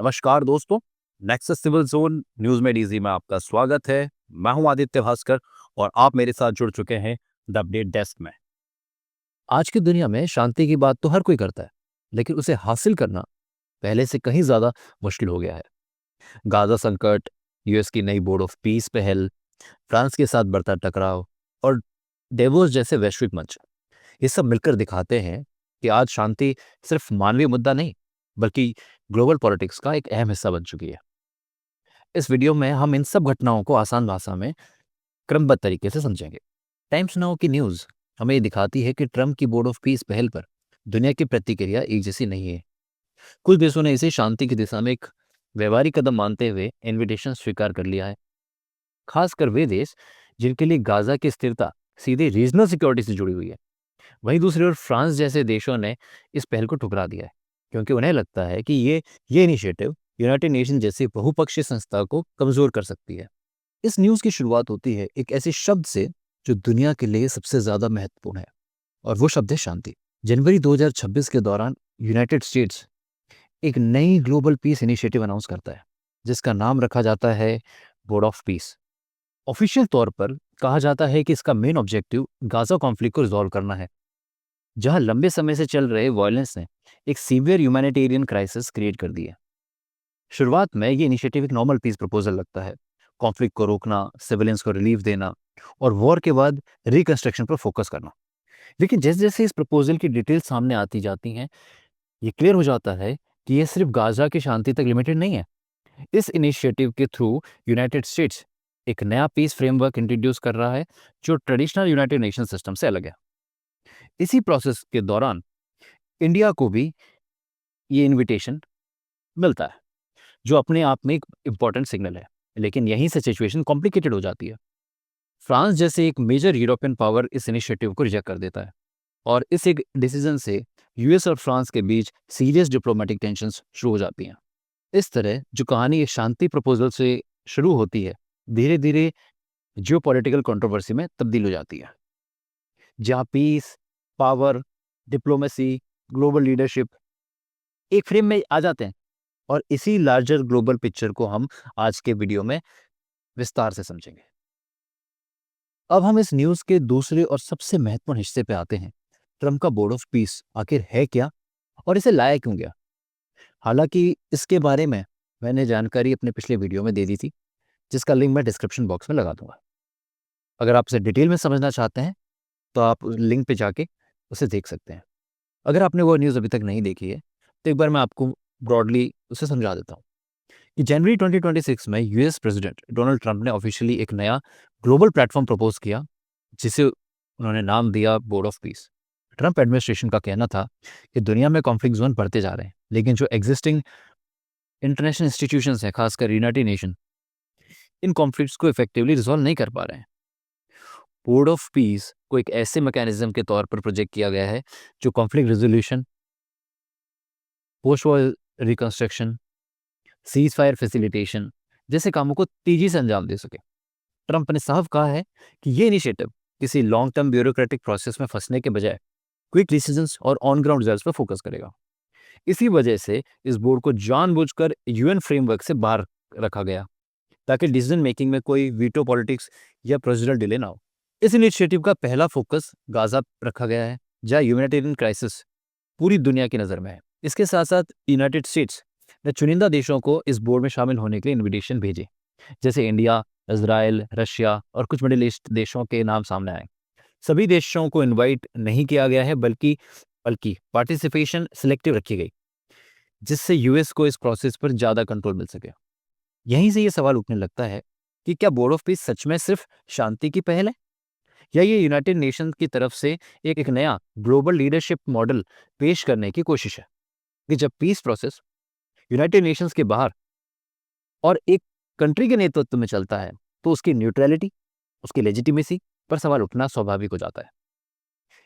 नमस्कार दोस्तों, nexus civil zone news में डीजी में आपका स्वागत है। मैं हूं आदित्य भास्कर और आप मेरे साथ जुड़ चुके हैं द अपडेट डेस्क में। आज की दुनिया में शांति की बात तो हर कोई करता है, लेकिन उसे हासिल करना पहले से कहीं ज्यादा मुश्किल हो गया है। गाजा संकट, यूएस की नई बोर्ड ऑफ पीस पहल, फ्रांस के साथ बढ़ता टकराव और डेवोस जैसे वैश्विक मंच, ये सब मिलकर दिखाते हैं कि आज शांति सिर्फ मानवीय मुद्दा नहीं, बल्कि ग्लोबल पॉलिटिक्स का एक अहम हिस्सा बन चुकी है। इस वीडियो में हम इन सब घटनाओं को आसान भाषा में क्रमबद्ध तरीके से समझेंगे। टाइम्स नाउ की न्यूज हमें ये दिखाती है कि ट्रंप की बोर्ड ऑफ पीस पहल पर दुनिया की प्रतिक्रिया एक जैसी नहीं है। कुछ देशों ने इसे शांति की दिशा में एक व्यवहारिक कदम मानते हुए इनविटेशन स्वीकार कर लिया है, खासकर वे देश जिनके लिए गाजा की स्थिरता सीधे रीजनल सिक्योरिटी से जुड़ी हुई है। वहीं दूसरी ओर फ्रांस जैसे देशों ने इस पहल को ठुकरा दिया है, क्योंकि उन्हें लगता है कि ये इनिशिएटिव यूनाइटेड नेशन जैसी बहुपक्षीय संस्था को कमजोर कर सकती है। इस न्यूज की शुरुआत होती है एक ऐसे शब्द से जो दुनिया के लिए सबसे ज्यादा महत्वपूर्ण है, और वो शब्द है शांति। जनवरी 2026 के दौरान यूनाइटेड स्टेट्स एक नई ग्लोबल पीस इनिशिएटिव अनाउंस करता है, जिसका नाम रखा जाता है बोर्ड ऑफ पीस। ऑफिशियल तौर पर कहा जाता है कि इसका मेन ऑब्जेक्टिव गाजा कॉन्फ्लिक्ट को रिजॉल्व करना है, जहां लंबे समय से चल रहे वायलेंस ने एक सीवियर ह्यूमैनिटेरियन क्राइसिस क्रिएट कर दी है। शुरुआत में ये इनिशिएटिव एक नॉर्मल पीस प्रपोजल लगता है, कॉन्फ्लिक्ट को रोकना, सिविलियंस को रिलीफ देना और वॉर के बाद रिकंस्ट्रक्शन पर फोकस करना। लेकिन जैसे जैसे इस प्रपोजल की डिटेल सामने आती जाती हैं, ये क्लियर हो जाता है कि ये सिर्फ गाजा की शांति तक लिमिटेड नहीं है। इस इनिशिएटिव के थ्रू यूनाइटेड स्टेट्स एक नया पीस फ्रेमवर्क इंट्रोड्यूस कर रहा है, जो ट्रेडिशनल यूनाइटेड नेशन सिस्टम से अलग है। इसी प्रोसेस के दौरान इंडिया को भी ये इनविटेशन मिलता है, जो अपने आप में एक इम्पॉर्टेंट सिग्नल है। लेकिन यहीं से सिचुएशन कॉम्प्लिकेटेड हो जाती है। फ्रांस जैसे एक मेजर यूरोपियन पावर इस इनिशिएटिव को रिजेक्ट कर देता है, और इस एक डिसीजन से यूएस और फ्रांस के बीच सीरियस डिप्लोमेटिक टेंशंस शुरू हो जाती हैं। इस तरह जो कहानी एक शांति प्रपोजल से शुरू होती है, धीरे धीरे जियोपॉलिटिकल कंट्रोवर्सी में तब्दील हो जाती है, जहां peace, power, diplomacy, global leadership एक फ्रेम में आ जाते हैं। और इसी लार्जर ग्लोबल पिक्चर को हम आज के वीडियो में विस्तार से समझेंगे। अब हम इस न्यूज के दूसरे और सबसे महत्वपूर्ण हिस्से पे आते हैं। ट्रम्प का बोर्ड ऑफ पीस आखिर है क्या, और इसे लाया क्यों गया? हालांकि इसके बारे में मैंने जानकारी अपने पिछले वीडियो में दे दी थी, जिसका लिंक मैं डिस्क्रिप्शन बॉक्स में लगा दूंगा। अगर आप इसे डिटेल में समझना चाहते हैं तो आप लिंक पे जाके उसे देख सकते हैं। अगर आपने वो न्यूज़ अभी तक नहीं देखी है, तो एक बार मैं आपको ब्रॉडली उसे समझा देता हूँ कि जनवरी 2026 में यूएस प्रेसिडेंट डोनाल्ड ट्रंप ने ऑफिशियली एक नया ग्लोबल प्लेटफॉर्म प्रपोज किया, जिसे उन्होंने नाम दिया board of piece. Trump administration का कहना था कि दुनिया में कॉन्फ्लिक्ट जोन बढ़ते जा रहे हैं, लेकिन जो एग्जिस्टिंग इंटरनेशनल इंस्टीट्यूशंस हैं, खासकर यूनाइटेड नेशन, इन कॉन्फ्लिक्ट्स को इफेक्टिवली रिजॉल्व नहीं कर पा रहे हैं। बोर्ड ऑफ पीस को एक ऐसे मैकेनिज्म के तौर पर प्रोजेक्ट किया गया है जो conflict resolution, post war reconstruction, cease fire facilitation जैसे कामों को तेजी से अंजाम दे सके। ट्रंप ने साफ कहा है कि ये इनिशिएटिव किसी लॉन्ग टर्म ब्यूरोक्रेटिक प्रोसेस में फंसने के बजाय क्विक डिसीजंस और ऑन ग्राउंड रिजल्ट्स पर फोकस करेगा। इसी वजह से इस बोर्ड को जानबूझकर यूएन फ्रेमवर्क से बाहर रखा गया, ताकि डिसीजन मेकिंग में कोई वीटो पॉलिटिक्स या प्रोसीजरल डिले ना हो। इस इनिशिएटिव का पहला फोकस गाजा रखा गया है, जहां ह्यूमैनिटेरियन क्राइसिस पूरी दुनिया की नज़र में है। इसके साथ साथ यूनाइटेड स्टेट्स ने चुनिंदा देशों को इस बोर्ड में शामिल होने के लिए इनविटेशन भेजे, जैसे इंडिया, इजराइल, रशिया और कुछ मिडिल ईस्ट देशों के नाम सामने आए। सभी देशों को इनवाइट नहीं किया गया है, बल्कि बल्कि पार्टिसिपेशन सिलेक्टिव रखी गई, जिससे यूएस को इस प्रोसेस पर ज़्यादा कंट्रोल मिल सके। यहीं से ये सवाल उठने लगता है कि क्या बोर्ड ऑफ पीस सच में सिर्फ शांति की पहल है, या ये यूनाइटेड नेशंस की तरफ से एक नया ग्लोबल लीडरशिप मॉडल पेश करने की कोशिश है? कि जब पीस प्रोसेस यूनाइटेड नेशंस के बाहर और एक कंट्री के नेतृत्व में चलता है, तो उसकी न्यूट्रलिटी, उसकी लेजिटिमेसी पर सवाल उठना स्वाभाविक हो जाता है।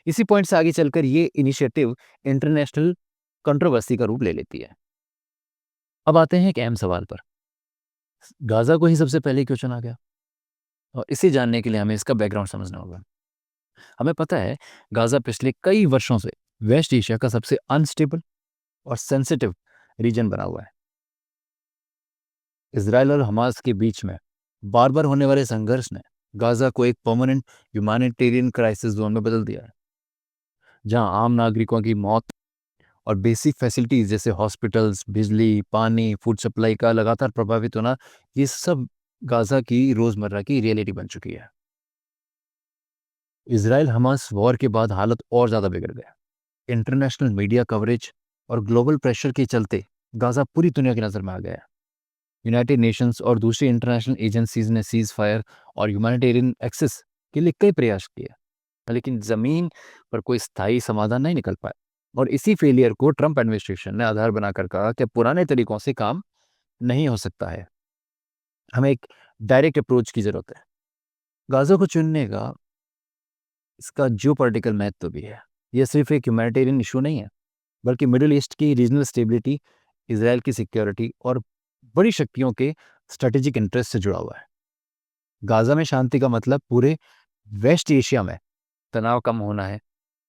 इसी पॉइंट से आगे चलकर ये इनिशिएटिव इंटरनेशनल कंट्रोवर्सी का रूप ले लेती है। अब आते हैं एक अहम सवाल पर, गाजा को ही सबसे पहले क्यों चुना गया? और इसे जानने के लिए हमें इसका बैकग्राउंड समझना होगा। हमें पता है, गाजा पिछले कई वर्षों से वेस्ट एशिया का सबसे अनस्टेबल और सेंसिटिव रीजन बना हुआ है। इसराइल और हमास के बीच में बार बार होने वाले संघर्ष ने गाजा को एक परमानेंट ह्यूमैनिटेरियन क्राइसिस जोन में बदल दिया है, जहां आम नागरिकों की मौत और बेसिक फैसिलिटीज जैसे हॉस्पिटल्स, बिजली, पानी, फूड सप्लाई का लगातार प्रभावित होना, ये सब गाजा की रोजमर्रा की रियलिटी बन चुकी है। इसराइल हमास वॉर के बाद हालत और ज्यादा बिगड़ गया। इंटरनेशनल मीडिया कवरेज और ग्लोबल प्रेशर के चलते गाजा पूरी दुनिया की नजर में आ गया। यूनाइटेड नेशंस और दूसरी इंटरनेशनल एजेंसीज ने सीज फायर और ह्यूमैनिटेरियन एक्सेस के लिए कई प्रयास किए, लेकिन जमीन पर कोई स्थायी समाधान नहीं निकल पाया। और इसी फेलियर को ट्रंप एडमिनिस्ट्रेशन ने आधार बनाकर कहा कि पुराने तरीकों से काम नहीं हो सकता है, हमें एक डायरेक्ट अप्रोच की जरूरत है। गाजा को चुनने का इसका जियोपॉलिटिकल महत्व भी है। यह सिर्फ एक ह्यूमैनिटेरियन इशू नहीं है, बल्कि मिडिल ईस्ट की रीजनल स्टेबिलिटी, इसराइल की सिक्योरिटी और बड़ी शक्तियों के स्ट्रेटेजिक इंटरेस्ट से जुड़ा हुआ है। गाजा में शांति का मतलब पूरे वेस्ट एशिया में तनाव कम होना है।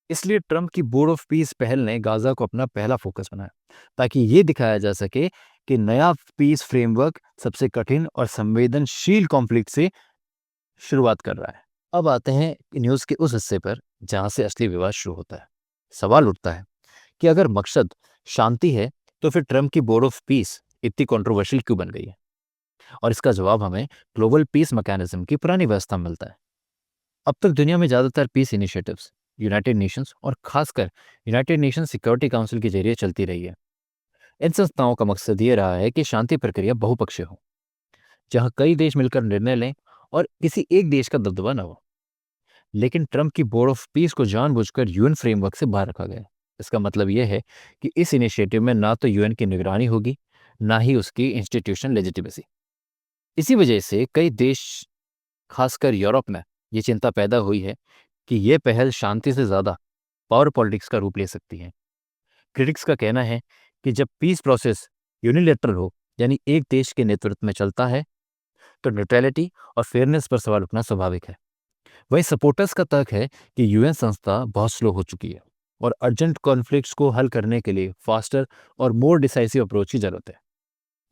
इसलिए ट्रंप की बोर्ड ऑफ पीस पहल ने गाजा को अपना पहला फोकस बनाया, ताकि ये दिखाया जा सके कि नया पीस फ्रेमवर्क सबसे कठिन और संवेदनशील कॉन्फ्लिक्ट से शुरुआत कर रहा है। अब आते हैं न्यूज़ के उस हिस्से पर जहां से असली विवाद शुरू होता है। सवाल उठता है कि अगर मकसद शांति है, तो फिर ट्रंप की बोर्ड ऑफ पीस इतनी कंट्रोवर्शियल क्यों बन गई है? और इसका जवाब हमें ग्लोबल पीस मैकेनिज्म की पुरानी व्यवस्था में मिलता है। अब तक दुनिया में ज़्यादातर पीस इनिशिएटिव्स यूनाइटेड नेशंस और खासकर यूनाइटेड नेशन सिक्योरिटी काउंसिल के जरिए चलती रही है। इन संस्थाओं का मकसद ये रहा है कि शांति प्रक्रिया बहुपक्षीय हो, जहां कई देश मिलकर निर्णय लें और किसी एक देश का दबदबा न हो। लेकिन ट्रंप की बोर्ड ऑफ पीस को जानबूझकर यूएन फ्रेमवर्क से बाहर रखा गया। इसका मतलब यह है कि इस इनिशिएटिव में ना तो यूएन की निगरानी होगी, ना ही उसकी इंस्टीट्यूशन लेजिटिमेसी। इसी वजह से कई देश, खासकर यूरोप में, ये चिंता पैदा हुई है कि यह पहल शांति से ज्यादा पावर पॉलिटिक्स का रूप ले सकती है। क्रिटिक्स का कहना है कि जब पीस प्रोसेस यूनिलेटरल हो, यानी एक देश के नेतृत्व में चलता है, तो न्यूट्रलिटी और फेयरनेस पर सवाल उठना स्वाभाविक है। वहीं सपोर्टर्स का तर्क है कि यूएन संस्था बहुत स्लो हो चुकी है और अर्जेंट कॉन्फ्लिक्ट्स को हल करने के लिए फास्टर और मोर डिसाइसिव अप्रोच की जरूरत है।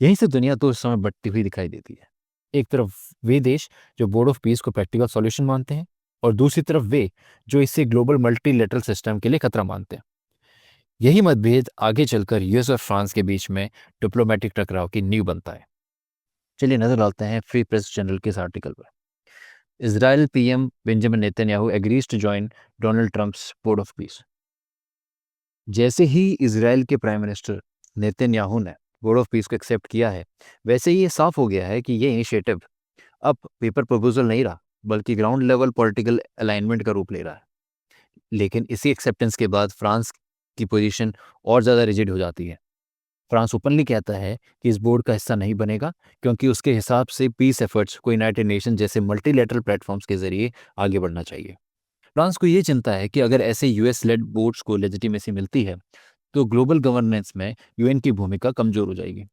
यहीं से दुनिया तो इस समय बढ़ती हुई दिखाई देती है। एक तरफ वे देश जो बोर्ड ऑफ पीस को प्रैक्टिकल सॉल्यूशन मानते हैं, और दूसरी तरफ वे जो इसे ग्लोबल मल्टीलेटरल सिस्टम के लिए खतरा मानते हैं। यही मतभेद आगे चलकर यूएस और फ्रांस के बीच में डिप्लोमेटिक टकराव की नींव बनता है। चलिए नजर डालते हैं फ्री प्रेस जनरल के इस आर्टिकल पर। Israel PM Benjamin Netanyahu agrees to join Donald Trump's board of peace. जैसे ही इजराइल के प्राइम मिनिस्टर नेतन्याहू ने बोर्ड ऑफ पीस को एक्सेप्ट किया है, वैसे ही ये साफ हो गया है कि ये इनिशिएटिव अब पेपर प्रपोजल नहीं रहा, बल्कि ग्राउंड लेवल पॉलिटिकल अलाइनमेंट का रूप ले रहा है। लेकिन इसी एक्सेप्टेंस के बाद फ्रांस की पोजीशन और ज़्यादा रिजिड हो जाती है। फ्रांस ओपनली कहता है कि इस बोर्ड का हिस्सा नहीं बनेगा, क्योंकि उसके हिसाब से पीस एफर्ट्स को यूनाइटेड नेशन जैसे मल्टीलेटरल प्लेटफॉर्म्स के जरिए आगे बढ़ना चाहिए। फ्रांस को ये चिंता है कि अगर ऐसे यूएस लेड बोर्ड्स को लेजिटिमेसी मिलती है, तो ग्लोबल गवर्नेंस में यूएन की भूमिका कमजोर हो जाएगी।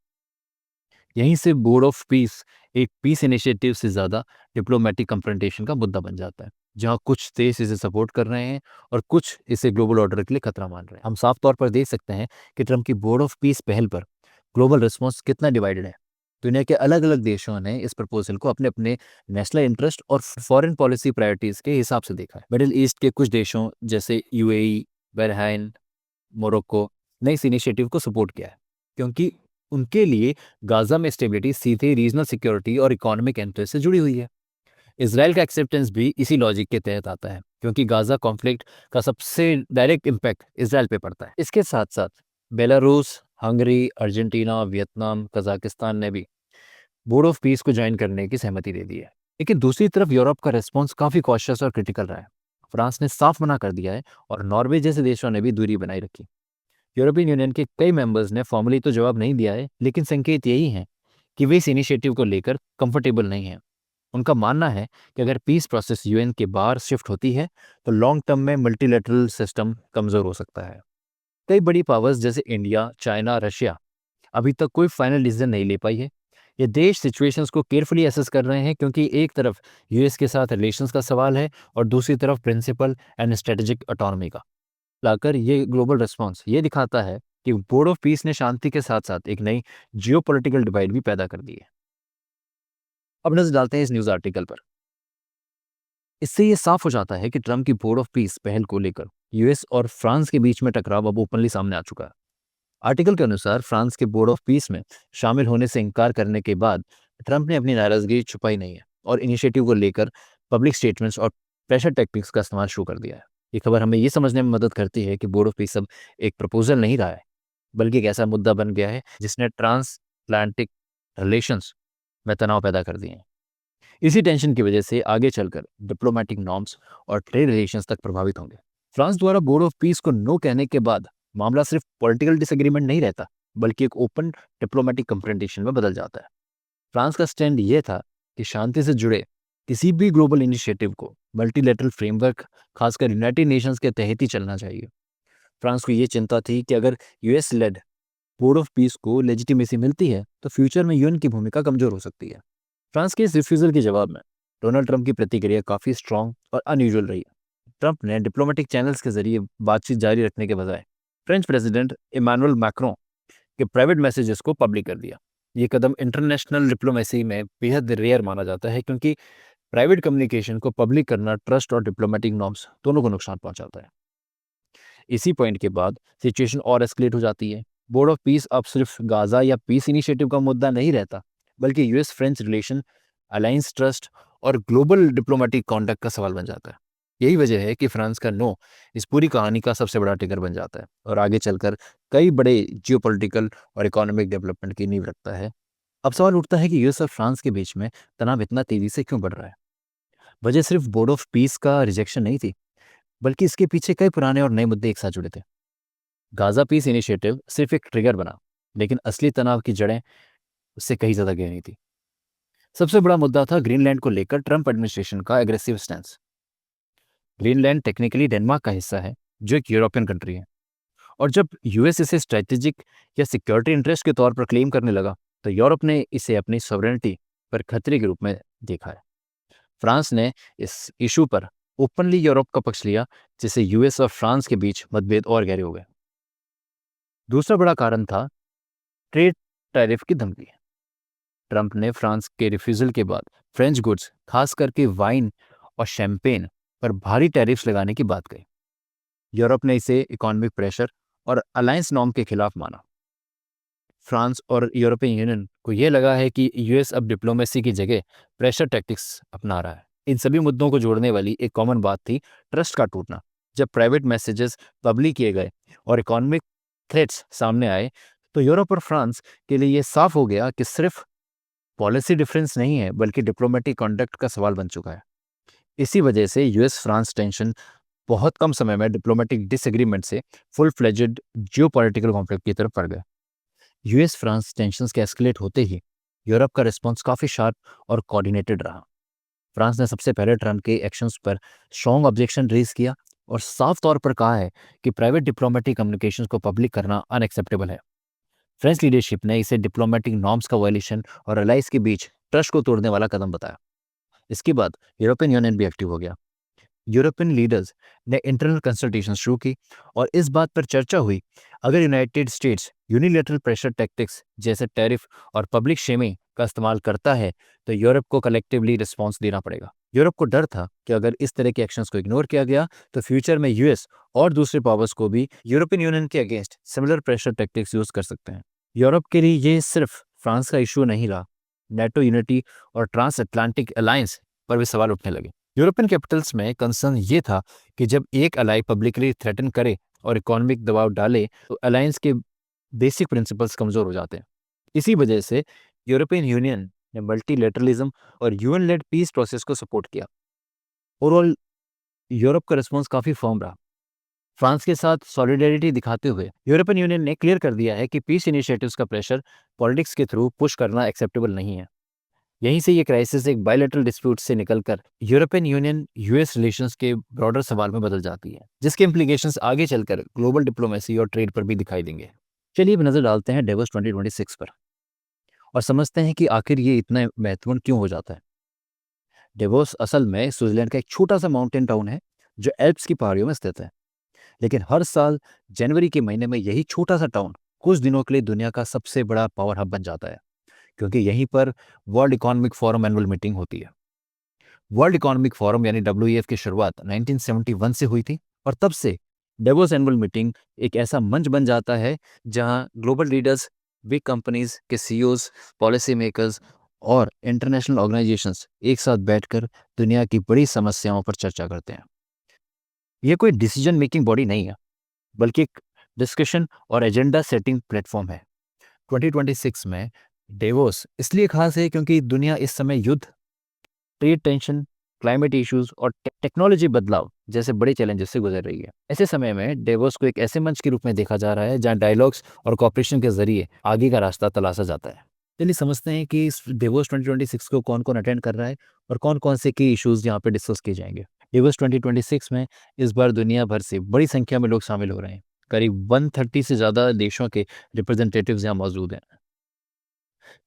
यहीं से बोर्ड ऑफ पीस एक पीस इनिशिएटिव से ज़्यादा डिप्लोमेटिक कंफ्रंटेशन का मुद्दा बन जाता है, जहां कुछ देश इसे सपोर्ट कर रहे हैं और कुछ इसे ग्लोबल ऑर्डर के लिए खतरा मान रहे हैं। हम साफ तौर पर देख सकते हैं कि ट्रंप की बोर्ड ऑफ पीस पहल पर ग्लोबल रिस्पॉन्स कितना डिवाइडेड है। दुनिया के अलग अलग देशों ने इस प्रपोजल को अपने अपने नेशनल इंटरेस्ट और फॉरेन पॉलिसी प्रायोरिटीज के हिसाब से देखा है। मिडिल ईस्ट के कुछ देशों जैसे यूएई, बहरीन, मोरक्को ने इस इनिशिएटिव को सपोर्ट किया है, क्योंकि उनके लिए गाजा में स्टेबिलिटी सीधे रीजनल सिक्योरिटी और इकोनॉमिक इंटरेस्ट से जुड़ी हुई है। इसराइल का एक्सेप्टेंस भी इसी लॉजिक के तहत आता है, क्योंकि गाजा कॉन्फ्लिक्ट का सबसे डायरेक्ट इम्पैक्ट इसराइल पे पड़ता है। इसके साथ साथ Belarus, Hungary, Argentina, Vietnam, Kazakhstan ने भी बोर्ड ऑफ पीस को ज्वाइन करने की सहमति दे दी है। लेकिन दूसरी तरफ यूरोप का रिस्पॉन्स काफी कॉशियस और क्रिटिकल रहा है। फ्रांस ने साफ मना कर दिया है और नॉर्वे जैसे देशों ने भी दूरी बनाई रखी। यूरोपियन यूनियन के कई मेंबर्स ने फॉर्मली तो जवाब नहीं दिया है, लेकिन संकेत यही है कि वे इस इनिशिएटिव को लेकर कंफर्टेबल नहीं हैं। उनका मानना है कि अगर पीस प्रोसेस यूएन के बाहर शिफ्ट होती है, तो लॉन्ग टर्म में मल्टीलेटरल सिस्टम कमजोर हो सकता है। कई बड़ी पावर्स जैसे इंडिया, चाइना, रशिया अभी तक कोई फाइनल डिसीजन नहीं ले पाई है। ये देश सिचुएशंस को केयरफुली असेस कर रहे हैं, क्योंकि एक तरफ यूएस के साथ रिलेशंस का सवाल है और दूसरी तरफ प्रिंसिपल एंड स्ट्रेटेजिक ऑटोनॉमी का। लाकर ये ग्लोबल रिस्पॉन्स ये दिखाता है कि बोर्ड ऑफ पीस ने शांति के साथ साथ एक नई जियोपॉलिटिकल डिवाइड भी पैदा कर दी है। अब नजर डालते हैं इस न्यूज आर्टिकल पर। इससे ये साफ हो जाता है कि ट्रंप की बोर्ड ऑफ पीस पहल को लेकर यूएस और फ्रांस के बीच में टकराव अब ओपनली सामने आ चुका है। आर्टिकल के अनुसार फ्रांस के बोर्ड ऑफ पीस में शामिल होने से इनकार करने के बाद ट्रंप ने अपनी नाराजगी छुपाई नहीं है और इनिशिएटिव को लेकर पब्लिक स्टेटमेंट्स और प्रेशर टेक्निक्स का इस्तेमाल शुरू कर दिया है। ये खबर हमें ये समझने में मदद करती है कि बोर्ड ऑफ पीस अब एक प्रपोजल नहीं रहा है, बल्कि एक ऐसा मुद्दा बन गया है जिसने ट्रांसअटलांटिक रिलेशंस में तनाव पैदा कर दिए हैं। इसी टेंशन की वजह से आगे चलकर डिप्लोमेटिक नॉर्म्स और ट्रेड रिलेशंस तक प्रभावित होंगे। फ्रांस द्वारा बोर्ड ऑफ पीस को नो कहने के बाद मामला सिर्फ पॉलिटिकल डिसएग्रीमेंट नहीं रहता, बल्कि एक ओपन डिप्लोमेटिक कंफ्रंटेशन में बदल जाता है। फ्रांस का स्टैंड यह था कि शांति से जुड़े किसी भी ग्लोबल इनिशिएटिव को मल्टीलेटरल फ्रेमवर्क, खासकर यूनाइटेड नेशंस के तहत ही चलना चाहिए। फ्रांस को ये चिंता थी कि अगर US led board of peace को लेजिटिमेसी मिलती है तो फ्यूचर में यूएन की भूमिका कमजोर हो सकती है। फ्रांस के इस रिफ्यूजल के जवाब में डोनाल्ड ट्रंप की प्रतिक्रिया काफी स्ट्रांग और अनयूजुअल रही। ट्रंप ने डिप्लोमेटिक चैनल्स के जरिए बातचीत जारी रखने के बजाय फ्रेंच प्रेसिडेंट इमानुएल मैक्रों के प्राइवेट मैसेजेस को पब्लिक कर दिया। ये कदम इंटरनेशनल डिप्लोमेसी में बेहद रेयर माना जाता है, क्योंकि प्राइवेट कम्युनिकेशन को पब्लिक करना ट्रस्ट और डिप्लोमेटिक नॉर्म्स दोनों को नुकसान पहुंचाता है। इसी पॉइंट के बाद सिचुएशन और एस्केलेट हो जाती है। बोर्ड ऑफ पीस अब सिर्फ गाजा या पीस इनिशिएटिव का मुद्दा नहीं रहता, बल्कि US French relation, alliance trust और ग्लोबल डिप्लोमेटिक कॉन्डक्ट का सवाल बन जाता है। यही वजह है कि फ्रांस का नो इस पूरी कहानी का सबसे बड़ा ट्रिगर बन जाता है और आगे चलकर कई बड़े जियोपॉलिटिकल और इकोनॉमिक डेवलपमेंट की नींव रखता है। अब सवाल उठता है कि यूएस और फ्रांस के बीच में तनाव इतना तेजी से क्यों बढ़ रहा है। वजह सिर्फ बोर्ड ऑफ पीस का रिजेक्शन नहीं थी, बल्कि इसके पीछे कई पुराने और नए मुद्दे एक साथ जुड़े थे। गाजा पीस इनिशिएटिव सिर्फ एक ट्रिगर बना, लेकिन असली तनाव की जड़ें उससे कहीं ज्यादा गहरी थी। सबसे बड़ा मुद्दा था ग्रीनलैंड को लेकर ट्रंप एडमिनिस्ट्रेशन का aggressive stance. Greenland technically Denmark का हिस्सा है, जो एक यूरोपियन कंट्री है, और जब यूएस इसे स्ट्रेटेजिक या सिक्योरिटी इंटरेस्ट के तौर पर क्लेम करने लगा तो यूरोप ने इसे अपनी सॉवरेनिटी पर खतरे के रूप में देखा है। फ्रांस ने इस इशू पर ओपनली यूरोप का पक्ष लिया, जिससे यूएस और फ्रांस के बीच मतभेद और गहरे हो गए। दूसरा बड़ा कारण था ट्रेड टैरिफ की धमकी। ट्रंप ने फ्रांस के रिफ्यूजल के बाद फ्रेंच गुड्स, खास करके वाइन और शैंपेन पर भारी टैरिफ्स लगाने की बात कही। यूरोप ने इसे इकोनॉमिक प्रेशर और अलायंस नॉर्म के खिलाफ माना। फ्रांस और यूरोपियन यूनियन को यह लगा है कि यूएस अब डिप्लोमेसी की जगह प्रेशर टैक्टिक्स अपना रहा है। इन सभी मुद्दों को जोड़ने वाली एक कॉमन बात थी ट्रस्ट का टूटना। जब प्राइवेट मैसेजेस पब्लिक किए गए और इकोनॉमिक थ्रेट्स सामने आए तो यूरोप और फ्रांस के लिए यह साफ हो गया कि सिर्फ पॉलिसी डिफरेंस नहीं है, बल्कि डिप्लोमेटिक कॉन्डक्ट का सवाल बन चुका है। इसी वजह से यूएस फ्रांस टेंशन बहुत कम समय में डिप्लोमेटिक डिसएग्रीमेंट से फुल फ्लेजेड जियोपॉलिटिकल कॉन्फ्लिक्ट की तरफ बढ़ गया। यूएस फ्रांस टेंशंस के एस्केलेट होते ही यूरोप का रिस्पॉन्स काफी शार्प और कोऑर्डिनेटेड रहा। फ्रांस ने सबसे पहले ट्रंप के एक्शंस पर स्ट्रॉन्ग ऑब्जेक्शन रेज किया और साफ तौर पर कहा है कि प्राइवेट डिप्लोमेटिक कम्युनिकेशंस को पब्लिक करना अनएक्सेप्टेबल है। फ्रेंच लीडरशिप ने इसे डिप्लोमेटिक नॉर्म्स का वायलेशन और अलाइज के बीच ट्रस्ट को तोड़ने वाला कदम बताया। इसके बाद यूरोपियन यूनियन भी एक्टिव हो गया। यूरोपियन लीडर्स ने इंटरनल कंसल्टेशन शुरू की और इस बात पर चर्चा हुई, अगर United states unilateral pressure tactics जैसे टैरिफ और पब्लिक शेमिंग का इस्तेमाल करता है तो यूरोप को कलेक्टिवली रिस्पॉन्स देना पड़ेगा। यूरोप को डर था कि अगर इस तरह के एक्शंस को इग्नोर किया गया तो फ्यूचर में यूएस और दूसरे पावर्स को भी यूरोपियन यूनियन के against similar pressure tactics use कर सकते हैं। यूरोप के लिए ये सिर्फ फ्रांस का इशू नहीं रहा, नेटो यूनिटी और ट्रांस अटलांटिक अलायंस पर भी सवाल उठने लगे। यूरोपियन कैपिटल्स में कंसर्न ये था कि जब एक अलाई पब्लिकली थ्रेटन करे और इकोनॉमिक दबाव डाले तो अलायंस के बेसिक प्रिंसिपल्स कमजोर हो जाते हैं। इसी वजह से यूरोपियन यूनियन ने मल्टीलेटरलिज्म और यूएन लेड पीस प्रोसेस को सपोर्ट किया। ओवरऑल यूरोप का रिस्पॉन्स काफी फर्म रहा। फ्रांस के साथ सॉलिडेरिटी दिखाते हुए यूरोपियन यूनियन ने क्लियर कर दिया है कि पीस इनिशिएटिव्स का प्रेशर पॉलिटिक्स के थ्रू पुश करना एक्सेप्टेबल नहीं है। यहीं से ये क्राइसिस एक बायलैटरल डिस्प्यूट से निकलकर यूरोपियन यूनियन यूएस रिलेशंस के ब्रॉडर सवाल में बदल जाती है, जिसके इम्प्लीकेशंस आगे चलकर ग्लोबल डिप्लोमेसी और ट्रेड पर भी दिखाई देंगे। चलिए अब नजर डालते हैं डेवोस 2026 पर और समझते हैं कि आखिर ये इतना महत्वपूर्ण क्यों हो जाता है। डेवोस असल में स्विट्जरलैंड का एक छोटा सा माउंटेन टाउन है जो एल्प्स की पहाड़ियों में स्थित है, लेकिन हर साल जनवरी के महीने में यही छोटा सा टाउन कुछ दिनों के लिए दुनिया का सबसे बड़ा पावर हब बन जाता है, क्योंकि यहीं पर world economic forum annual meeting होती है। वर्ल्ड इकोनॉमिक फोरम यानी WEF की शुरुआत 1971 से हुई थी और तब से डेवोस एनुअल मीटिंग एक ऐसा मंच बन जाता है जहां ग्लोबल लीडर्स, बिग कंपनीज के CEOs, पॉलिसी मेकर्स और इंटरनेशनल ऑर्गेनाइजेशंस एक साथ बैठकर दुनिया की बड़ी समस्याओं पर चर्चा करते हैं। ये कोई डिसीजन मेकिंग बॉडी नहीं है, बल्कि एक डिस्कशन और एजेंडा सेटिंग प्लेटफॉर्म है। 2026 में डेवोस इसलिए खास है क्योंकि दुनिया इस समय युद्ध, ट्रेड टेंशन, क्लाइमेट इश्यूज और टेक्नोलॉजी बदलाव जैसे बड़े चैलेंजेस से गुजर रही है। ऐसे समय में डेवोस को एक ऐसे मंच के रूप में देखा जा रहा है जहां डायलॉग्स और कॉपरेशन के जरिए आगे का रास्ता तलाशा जाता है। चलिए समझते हैं कि इस डेवोस 2026 को कौन कौन अटेंड कर रहा है और कौन कौन से की इश्यूज यहाँ पे डिस्कस किए जाएंगे। डेवोस 2026 में इस बार दुनिया भर से बड़ी संख्या में लोग शामिल हो रहे हैं। करीब 130 से ज़्यादा देशों के रिप्रेजेंटेटिव्स यहाँ मौजूद हैं।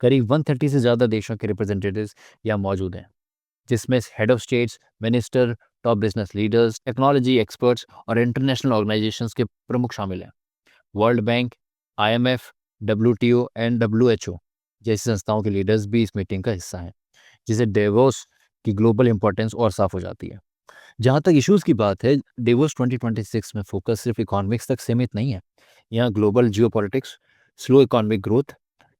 करीब 130 से ज़्यादा देशों के रिप्रेजेंटेटिव्स यहाँ मौजूद हैं, जिसमें head of states, minister, top business leaders, technology experts और इंटरनेशनल ऑर्गेनाइजेशंस के प्रमुख शामिल हैं। World bank, IMF, WTO and WHO जैसी संस्थाओं के लीडर्स भी इस मीटिंग का हिस्सा हैं, जिससे डेवोस की ग्लोबल इंपॉर्टेंस और साफ हो जाती है। जहाँ तक इश्यूज की बात है, डेवोस 2026 में फोकस सिर्फ इकोनॉमिक्स तक सीमित नहीं है। यहाँ global geopolitics, slow economic growth,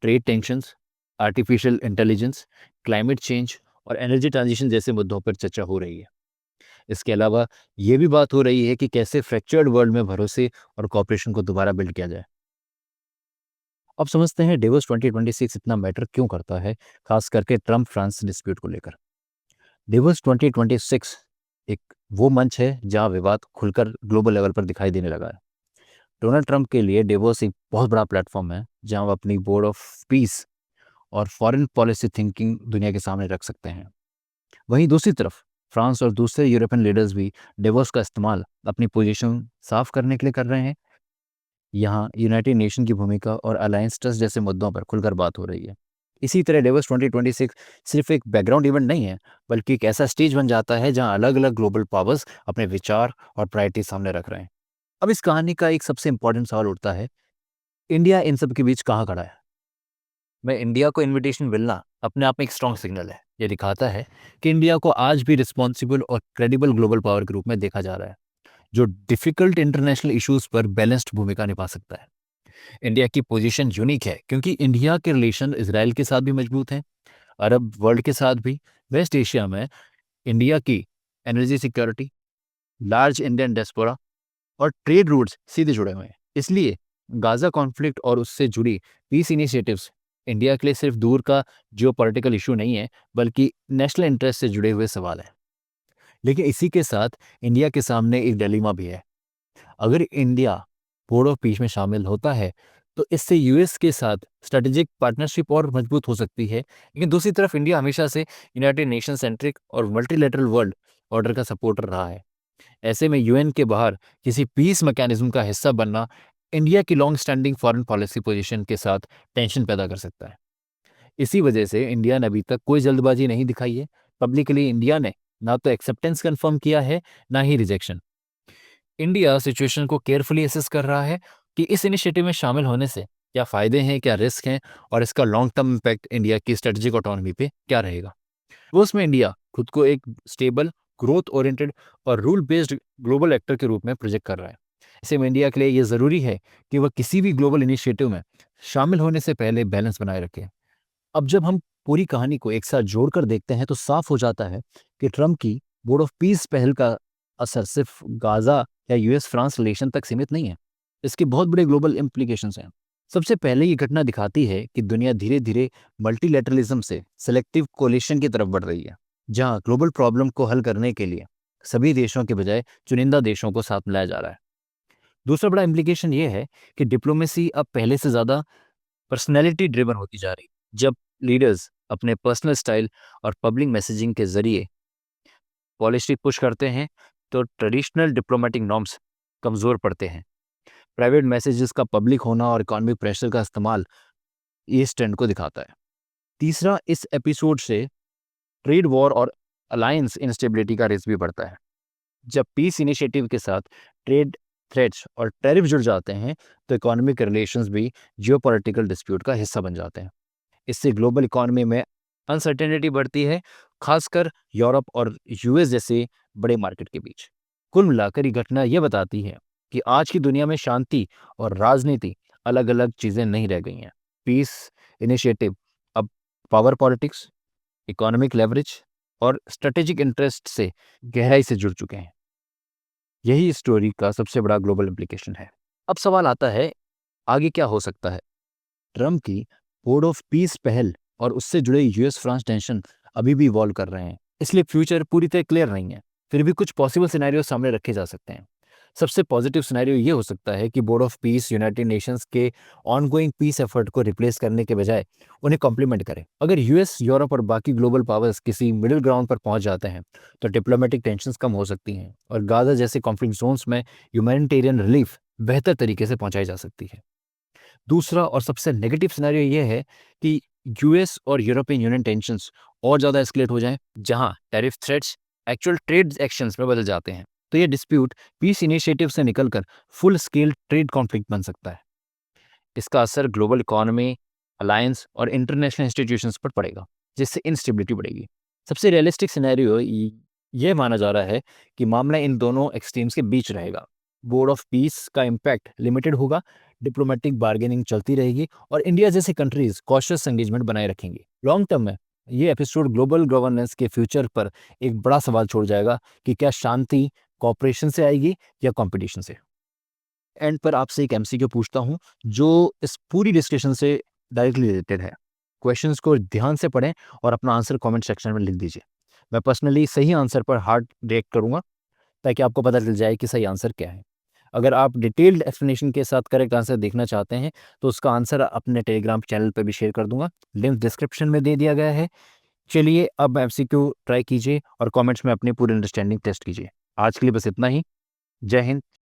trade tensions, artificial intelligence, climate change और एनर्जी ट्रांजिशन जैसे मुद्दों पर चर्चा हो रही है। इसके अलावा ये भी बात हो रही है कि कैसे फ्रैक्चर्ड वर्ल्ड में भरोसे और कॉपरेशन को दोबारा बिल्ड किया जाए। अब समझते हैं डेवोस 2026 इतना मैटर क्यों करता है, खास करके ट्रम्प फ्रांस डिस्प्यूट को लेकर। डेवोस 2026 एक वो मंच है जहां विवाद खुलकर ग्लोबल लेवल पर दिखाई देने लगा है। डोनाल्ड ट्रंप के लिए डेवोस एक बहुत बड़ा प्लेटफॉर्म है जहां वो अपनी बोर्ड ऑफ पीस और फॉरेन पॉलिसी थिंकिंग दुनिया के सामने रख सकते हैं। वहीं दूसरी तरफ फ्रांस और दूसरे यूरोपियन लीडर्स भी डेवोस का इस्तेमाल अपनी पोजीशन साफ करने के लिए कर रहे हैं। यहाँ यूनाइटेड नेशन की भूमिका और अलायंस ट्रस्ट जैसे मुद्दों पर खुलकर बात हो रही है। इसी तरह डेवोस 2026 सिर्फ एक बैकग्राउंड इवेंट नहीं है, बल्कि एक ऐसा स्टेज बन जाता है जहां अलग अलग ग्लोबल पावर्स अपने विचार और प्रायोरिटी सामने रख रहे हैं। अब इस कहानी का एक सबसे इंपॉर्टेंट सवाल उठता है, इंडिया इन सब के बीच कहाँ खड़ा है। मैं इंडिया को इनविटेशन मिलना अपने आप में एक स्ट्रॉन्ग सिग्नल है। ये दिखाता है कि इंडिया को आज भी रिस्पॉन्सिबल और क्रेडिबल ग्लोबल पावर के रूप में देखा जा रहा है, जो डिफिकल्ट इंटरनेशनल इश्यूज पर बैलेंस्ड भूमिका निभा सकता है। इंडिया की पोजीशन यूनिक है क्योंकि इंडिया के रिलेशन इसराइल के साथ भी मजबूत हैं, अरब वर्ल्ड के साथ भी। वेस्ट एशिया में इंडिया की energy security, large Indian diaspora और ट्रेड रूट्स सीधे जुड़े हुए हैं। इसलिए गाजा कॉन्फ्लिक्ट और उससे जुड़ी पीस इनिशिएटिव्स इंडिया के लिए सिर्फ दूर का जियोपॉलिटिकल इशू नहीं है, बल्कि नेशनल इंटरेस्ट से जुड़े हुए सवाल है। लेकिन इसी के साथ इंडिया के सामने एक डिलेमा भी है। अगर इंडिया बोर्ड ऑफ पीस में शामिल होता है तो इससे यूएस के साथ स्ट्रेटेजिक पार्टनरशिप और मजबूत हो सकती है। लेकिन दूसरी तरफ इंडिया हमेशा से यूनाइटेड नेशन सेंट्रिक और मल्टीलेटरल वर्ल्ड ऑर्डर का सपोर्टर रहा है। ऐसे में UN के बाहर किसी पीस मैकेनिज्म का हिस्सा बनना इंडिया की long standing foreign policy position के साथ टेंशन पैदा कर सकता है। इसी वजह से इंडिया ने अभी तक कोई जल्दबाजी नहीं दिखाई है। पब्लिकली इंडिया ने ना तो एक्सेप्टेंस कंफर्म किया है, ना ही रिजेक्शन। इंडिया सिचुएशन को केयरफुली असेस कर रहा है कि इस इनिशिएटिव में शामिल होने से क्या फायदे हैं, क्या रिस्क हैं और इसका लॉन्ग टर्म इम्पैक्ट इंडिया की स्ट्रेटेजिक ऑटोनॉमी पे क्या रहेगा। वो उसमें इंडिया खुद को एक स्टेबल, ग्रोथ ओरिएंटेड और रूल बेस्ड ग्लोबल एक्टर के रूप में प्रोजेक्ट कर रहा है। ऐसे में इंडिया के लिए ये ज़रूरी है कि वह किसी भी ग्लोबल इनिशिएटिव में शामिल होने से पहले बैलेंस बनाए रखे। अब जब हम पूरी कहानी को एक साथ जोड़कर देखते हैं तो साफ हो जाता है कि ट्रम्प की बोर्ड ऑफ पीस पहल का असर सिर्फ गाजा या US फ्रांस रिलेशन तक सीमित नहीं है। इसके बहुत बड़े ग्लोबल इम्प्लीकेशंस हैं। सबसे पहले ये घटना दिखाती है कि दुनिया धीरे धीरे मल्टीलैटरलिज्म से सेलेक्टिव कोलिशन की तरफ बढ़ रही है, जहां ग्लोबल प्रॉब्लम को हल करने के लिए सभी देशों के बजाय चुनिंदा देशों को साथ मिलाया जा रहा है। दूसरा बड़ा इम्प्लीकेशन ये है कि डिप्लोमेसी अब पहले से ज़्यादा पर्सनैलिटी ड्रिवन होती जा रही है। जब लीडर्स अपने पर्सनल स्टाइल और पब्लिक मैसेजिंग के जरिए पॉलिसी पुश करते हैं तो ट्रेडिशनल डिप्लोमेटिक नॉर्म्स कमज़ोर पड़ते हैं। प्राइवेट मैसेजेस का पब्लिक होना और इकोनॉमिक प्रेशर का इस्तेमाल इस ट्रेंड को दिखाता है। तीसरा, इस एपिसोड से ट्रेड वॉर और अलायंस इंस्टेबिलिटी का रिस्क भी बढ़ता है। जब पीस इनिशिएटिव के साथ ट्रेड थ्रेट्स और टैरिफ जुड़ जाते हैं तो इकोनॉमिक रिलेशंस भी जियोपॉलिटिकल डिस्प्यूट का हिस्सा बन जाते हैं। इससे ग्लोबल इकोनॉमी में अनसर्टेनिटी बढ़ती है, खासकर यूरोप और यूएस जैसे बड़े मार्केट के बीच। कुल मिलाकर ये घटना ये बताती है कि आज की दुनिया में शांति और राजनीति अलग-अलग चीज़ें नहीं रह गई हैं। पीस इनिशिएटिव अब पावर पॉलिटिक्स, इकोनॉमिक लेवरेज और स्ट्रेटेजिक इंटरेस्ट से गहराई से जुड़ चुके हैं। यही इस स्टोरी का सबसे बड़ा ग्लोबल इम्प्लीकेशन है। अब सवाल आता है, आगे क्या हो सकता है? ट्रम्प की बोर्ड ऑफ पीस पहल और उससे जुड़े यूएस फ्रांस टेंशन अभी भी इवॉल्व कर रहे हैं, इसलिए फ्यूचर पूरी तरह क्लियर नहीं है। फिर भी कुछ पॉसिबल सिनेरियो सामने रखे जा सकते हैं। सबसे पॉजिटिव सिनेरियो ये हो सकता है कि board of piece United Nations के ऑनगोइंग पीस एफर्ट को रिप्लेस करने के बजाय उन्हें कॉम्प्लीमेंट करे। अगर यूएस, यूरोप और बाकी ग्लोबल पावर्स किसी मिडिल ग्राउंड पर पहुंच जाते हैं तो डिप्लोमेटिक टेंशंस कम हो सकती हैं और गाजा जैसे कॉन्फ्लिक्ट जोन्स में ह्यूमैनिटेरियन रिलीफ बेहतर तरीके से पहुंचाई जा सकती है। दूसरा और सबसे नेगेटिव सिनेरियो ये है कि यूएस और यूरोपियन यूनियन टेंशंस और ज़्यादा एस्केलेट हो जाएं, जहां tariff threats actual trade actions में बदल जाते हैं। तो ये डिस्प्यूट पीस इनिशिएटिव से निकलकर फुल स्केल ट्रेड कॉन्फ्लिक्ट बन सकता है। इसका असर ग्लोबल इकोनॉमी, अलायंस और इंटरनेशनल इंस्टीट्यूशंस पर पड़ेगा, जिससे इंस्टेबिलिटी बढ़ेगी। सबसे रियलिस्टिक सिनेरियो ये माना जा रहा है कि मामला इन दोनों एक्सट्रीम्स के बीच रहेगा। बोर्ड ऑफ पीस का इम्पैक्ट लिमिटेड होगा, डिप्लोमेटिक बार्गेनिंग चलती रहेगी और इंडिया जैसे कंट्रीज कॉशियस एंगेजमेंट बनाए रखेंगी। लॉन्ग टर्म में ये एपिसोड ग्लोबल गवर्नेंस के फ्यूचर पर एक बड़ा सवाल छोड़ जाएगा कि क्या शांति कॉपरेशन से आएगी या कंपटीशन से। एंड पर आपसे एक एमसीक्यू पूछता हूँ जो इस पूरी डिस्कशन से डायरेक्टली रिलेटेड है। क्वेश्चंस को ध्यान से पढ़ें और अपना आंसर कमेंट सेक्शन में लिख दीजिए। मैं पर्सनली सही आंसर पर हार्ड रिएक्ट करूंगा ताकि आपको पता चल जाए कि सही आंसर क्या है। अगर आप डिटेल्ड एक्सप्लेनेशन के साथ करेक्ट आंसर देखना चाहते हैं तो उसका आंसर अपने टेलीग्राम चैनल पर भी शेयर कर दूंगा, लिंक डिस्क्रिप्शन में दे दिया गया है। चलिए अब एमसीक्यू ट्राई कीजिए और कमेंट्स में अपनी पूरी अंडरस्टैंडिंग टेस्ट कीजिए। आज के लिए बस इतना ही। जय हिंद।